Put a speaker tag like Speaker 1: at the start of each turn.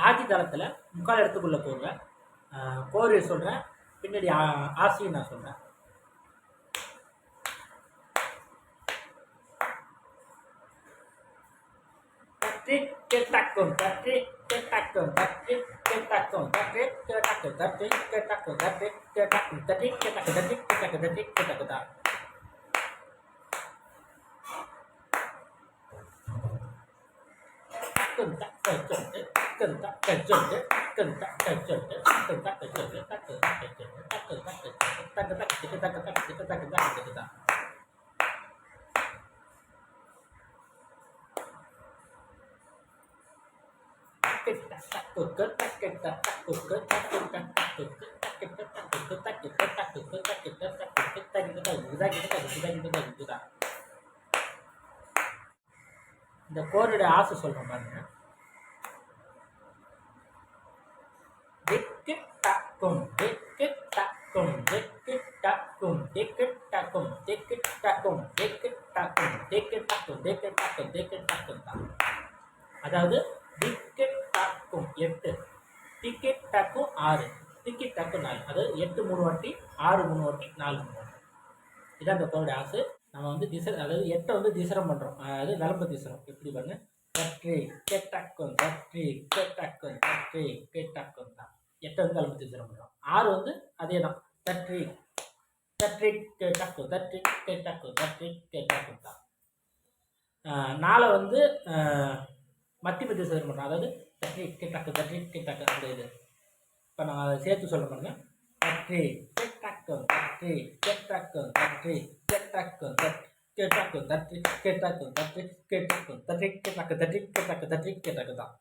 Speaker 1: ஆதி தளத்தில் முக்கால் இடத்துக்குள்ளே போங்க. கோரியை சொல்கிறேன், பின்னாடி ஆசியை நான் சொல்கிறேன். Ketakon, இந்த கோருடைய ஆசை சொல்றேன் பாருங்க. அதாவது டிக்கெட்டாக்கும் 8, டிக்கெட்டாக்கும் 6, டிக்கெட்டாக்கும் 4. அதாவது 8 3 வாட்டி, 6 3 வாட்டி, 4 3 வாட்டி. இதான் அந்த கோருடைய ஆசை. நம்ம வந்து அதாவது 8 வந்து திசரம் பண்ணுறோம். அதாவது விளம்ப திசரம் எப்படி பண்ணு, தற்றி கேட்டாக்கும் தற்றி கேட்டாக்கும் தற்றி கேட்டாக்கும் தான் 8 வந்து விளம்ப திசரம் பண்ணுறோம். 6 வந்து அதே தான், தற்றி தற்றி கேட்டாக்கும் தற்றி கேட்டாக்கும் தற்றி கேட்டாக்கும் தான். 4 வந்து மத்திய திசரம் பண்ணுறோம். அதாவது தற்றி கேட்டாக்கு தற்றி கேட்டாக்கு அந்த இது. இப்போ நான் அதை சேர்த்து சொல்ல பாருங்க. தற்றி கேட்டாக்கும் தற்றி கேட்டாக்கும் தற்றி கேட்டாக்கும் தற்றி கேட்டாக்கும் தற்றி கேட்டாக்கும் தற்றி கேட்டாக்கும் தற்றி கேட்டாக்கு தற்றி கேட்டாக்கு தற்றி கேட்டாக்கு தான்.